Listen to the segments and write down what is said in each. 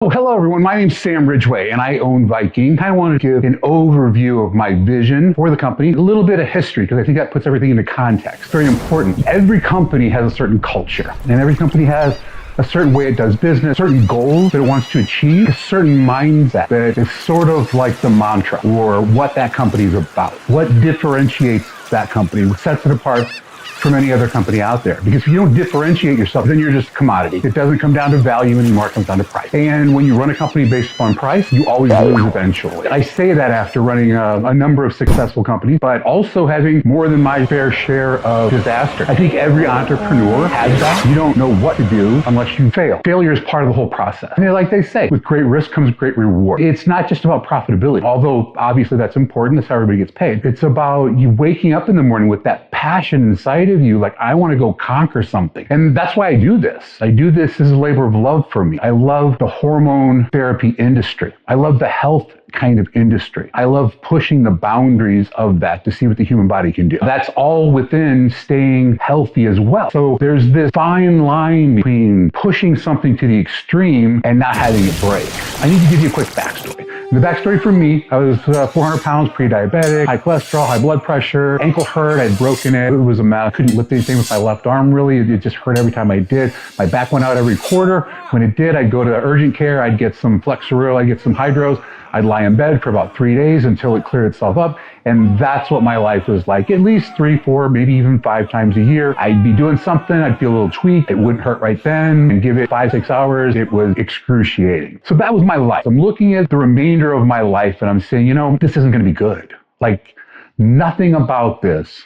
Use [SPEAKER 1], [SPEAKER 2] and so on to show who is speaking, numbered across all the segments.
[SPEAKER 1] Oh, hello everyone. My name's Sam Ridgway and I own Viking. I want to give an overview of my vision for the company, a little bit of history, because I think that puts everything into context. Very important. Every company has a certain culture, and every company has a certain way it does business, certain goals that it wants to achieve, a certain mindset that is sort of like the mantra or what that company is about. What differentiates that company, what sets it apart from any other company out there. Because if you don't differentiate yourself, then you're just a commodity. It doesn't come down to value anymore, it comes down to price. And when you run a company based upon price, you always lose eventually. I say that after running a number of successful companies, but also having more than my fair share of disaster. I think every entrepreneur has that. You don't know what to do unless you fail. Failure is part of the whole process. And like they say, with great risk comes great reward. It's not just about profitability, although obviously that's important. That's how everybody gets paid. It's about you waking up in the morning with that passion inside of you, like, I want to go conquer something. And that's why I do this. I do this as a labor of love for me. I love the hormone therapy industry. I love the health kind of industry. I love pushing the boundaries of that to see what the human body can do. That's all within staying healthy as well. So there's this fine line between pushing something to the extreme and not having it break. I need to give you a quick backstory. The backstory for me, I was 400 pounds, pre-diabetic, high cholesterol, high blood pressure, ankle hurt, I'd broken it. It was a mess. Couldn't lift anything with my left arm really. It just hurt every time I did. My back went out every quarter. When it did, I'd go to urgent care. I'd get some Flexeril, I'd get some Hydros. I'd lie in bed for about 3 days until it cleared itself up. And that's what my life was like. At least 3, 4, maybe even 5 times a year. I'd be doing something, I'd feel a little tweak. It wouldn't hurt right then. And give it 5, 6 hours, it was excruciating. So that was my life. I'm looking at the remainder of my life and I'm saying, this isn't going to be good. Like, nothing about this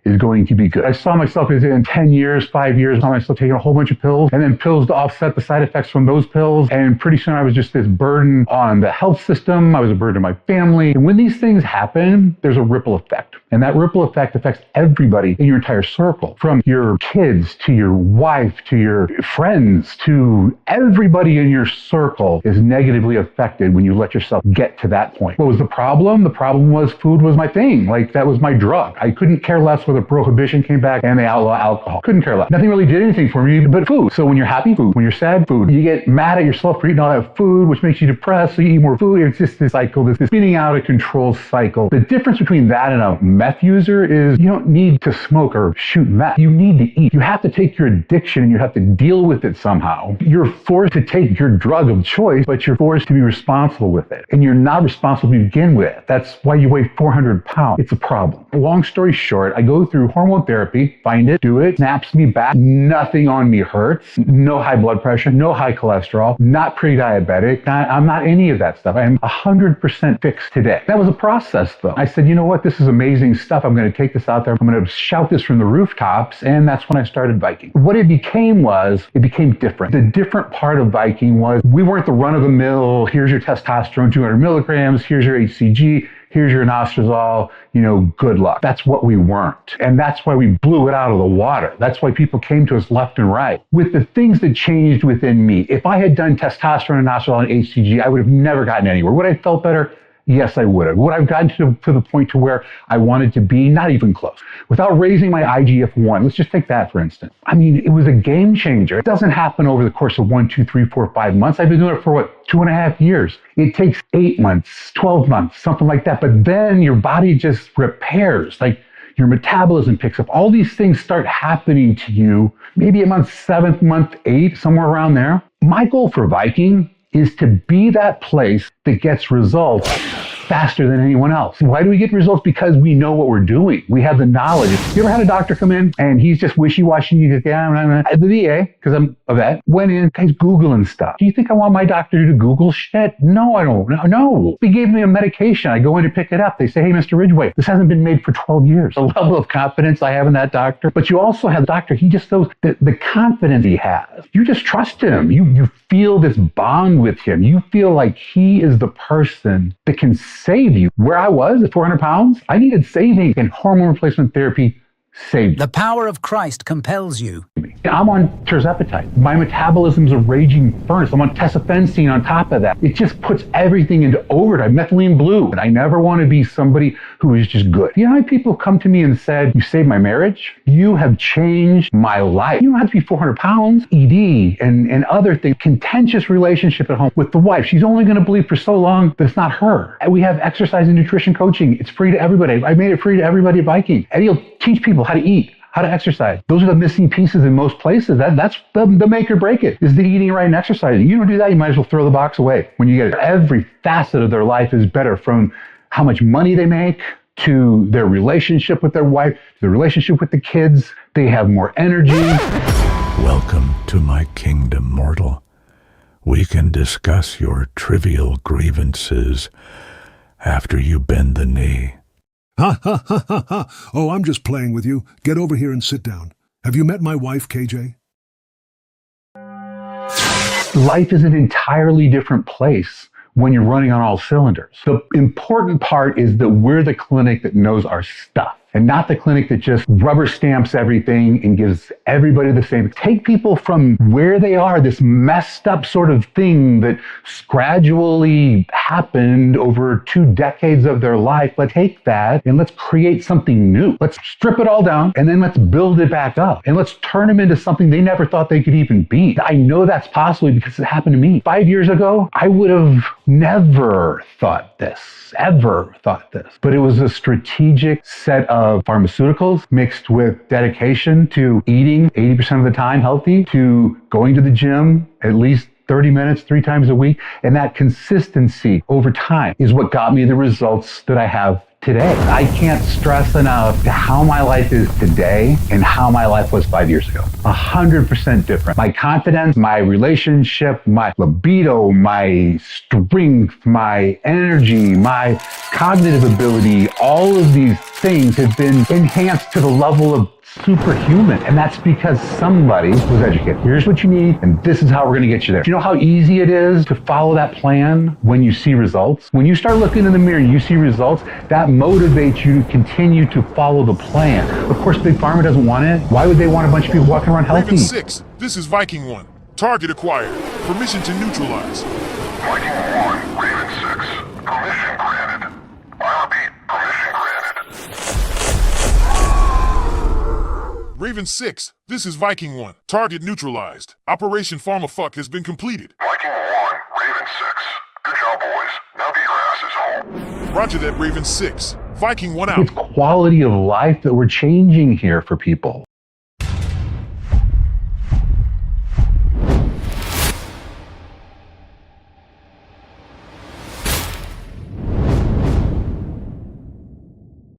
[SPEAKER 1] is going to be good. I saw myself in 10 years, 5 years, I saw myself taking a whole bunch of pills and then pills to offset the side effects from those pills. And pretty soon I was just this burden on the health system. I was a burden on my family. And when these things happen, there's a ripple effect. And that ripple effect affects everybody in your entire circle, from your kids to your wife to your friends to everybody in your circle is negatively affected when you let yourself get to that point. What was the problem? The problem was food was my thing. Like, that was my drug. I couldn't care less whether prohibition came back and they outlaw alcohol. Couldn't care less. Nothing really did anything for me but food. So when you're happy, food. When you're sad, food. You get mad at yourself for eating all that food, which makes you depressed, so you eat more food. It's just this cycle, this spinning out of control cycle. The difference between that and a meth user is you don't need to smoke or shoot meth. You need to eat. You have to take your addiction and you have to deal with it somehow. You're forced to take your drug of choice, but you're forced to be responsible with it. And you're not responsible to begin with. That's why you weigh 400 pounds. It's a problem. Long story short, I go through hormone therapy, find it, do it, snaps me back. Nothing on me hurts. No high blood pressure, no high cholesterol, not pre-diabetic. I'm not any of that stuff. I'm 100% fixed today. That was a process though. I said, you know what? This is amazing stuff. I'm going to take this out there. I'm going to shout this from the rooftops. And that's when I started Viking. What it became different. The different part of Viking was we weren't the run-of-the-mill, here's your testosterone, 200 milligrams, here's your HCG, here's your inostrozole, good luck. That's what we weren't. And that's why we blew it out of the water. That's why people came to us left and right. With the things that changed within me, if I had done testosterone, inostrozole, and HCG, I would have never gotten anywhere. Would I have felt better? Yes, I would have. Would I have gotten to the point to where I wanted to be? Not even close. Without raising my IGF-1, let's just take that for instance. I mean, it was a game changer. It doesn't happen over the course of 1, 2, 3, 4, 5 months. I've been doing it for 2.5 years. It takes 8 months, 12 months, something like that. But then your body just repairs. Like, your metabolism picks up. All these things start happening to you maybe at month 7, month 8, somewhere around there. My goal for Viking is to be that place that gets results faster than anyone else. Why do we get results? Because we know what we're doing. We have the knowledge. You ever had a doctor come in and he's just wishy-washy? You just, at the VA, because I'm a vet, went in, guy's Googling stuff. Do you think I want my doctor to Google shit? No, I don't. No. He gave me a medication. I go in to pick it up. They say, hey, Mr. Ridgway, this hasn't been made for 12 years. The level of confidence I have in that doctor. But you also have the doctor, he just knows the confidence he has. You just trust him. You feel this bond with him. You feel like he is the person that can save you. Where I was at 400 pounds, I needed saving, and hormone replacement therapy saved
[SPEAKER 2] The power of Christ compels you.
[SPEAKER 1] me. I'm on tirzepatide. My metabolism's a raging furnace. I'm on tesofensine on top of that. It just puts everything into overdrive, methylene blue. And I never want to be somebody who is just good. You know how many people come to me and said, you saved my marriage? You have changed my life. You don't have to be 400 pounds. ED and other things. Contentious relationship at home with the wife. She's only going to believe for so long that it's not her. And we have exercise and nutrition coaching. It's free to everybody. I made it free to everybody at Viking. Eddie will teach people how to eat, how to exercise. Those are the missing pieces in most places. That's the make or break it, is the eating right and exercising. You don't do that, you might as well throw the box away. When you get it, every facet of their life is better, from how much money they make, to their relationship with their wife, to the relationship with the kids. They have more energy.
[SPEAKER 3] Welcome to my kingdom, mortal. We can discuss your trivial grievances after you bend the knee.
[SPEAKER 4] Ha ha ha ha ha! Oh, I'm just playing with you. Get over here and sit down. Have you met my wife, KJ?
[SPEAKER 1] Life is an entirely different place when you're running on all cylinders. The important part is that we're the clinic that knows our stuff, and not the clinic that just rubber stamps everything and gives everybody the same. Take people from where they are, this messed up sort of thing that gradually happened over 2 decades of their life. Let's take that and let's create something new. Let's strip it all down and then let's build it back up. And let's turn them into something they never thought they could even be. I know that's possible because it happened to me. 5 years ago, I would have never thought this, ever thought this. But it was a strategic set of pharmaceuticals mixed with dedication to eating 80% of the time healthy, to going to the gym at least 30 minutes, 3 times a week. And that consistency over time is what got me the results that I have today. I can't stress enough how my life is today and how my life was 5 years ago. 100% different. My confidence, my relationship, my libido, my strength, my energy, my cognitive ability, all of these things have been enhanced to the level of superhuman. And that's because somebody was educated. Here's what you need, and this is how we're going to get you there. Do you know how easy it is to follow that plan when you see results? When you start looking in the mirror and you see results, that motivates you to continue to follow the plan. Of course, Big Pharma doesn't want it. Why would they want a bunch of people walking around healthy?
[SPEAKER 5] Raven 6, this is Viking 1. Target acquired. Permission to neutralize.
[SPEAKER 6] Viking 1, Raven 6. Permission granted. I repeat, permission granted.
[SPEAKER 5] Raven 6, this is Viking 1. Target neutralized. Operation PharmaFuck has been completed.
[SPEAKER 6] Viking 1, Raven 6. Good job, boys. Now get your asses home.
[SPEAKER 5] Roger that, Raven 6. Viking 1 out.
[SPEAKER 1] It's quality of life that we're changing here for people.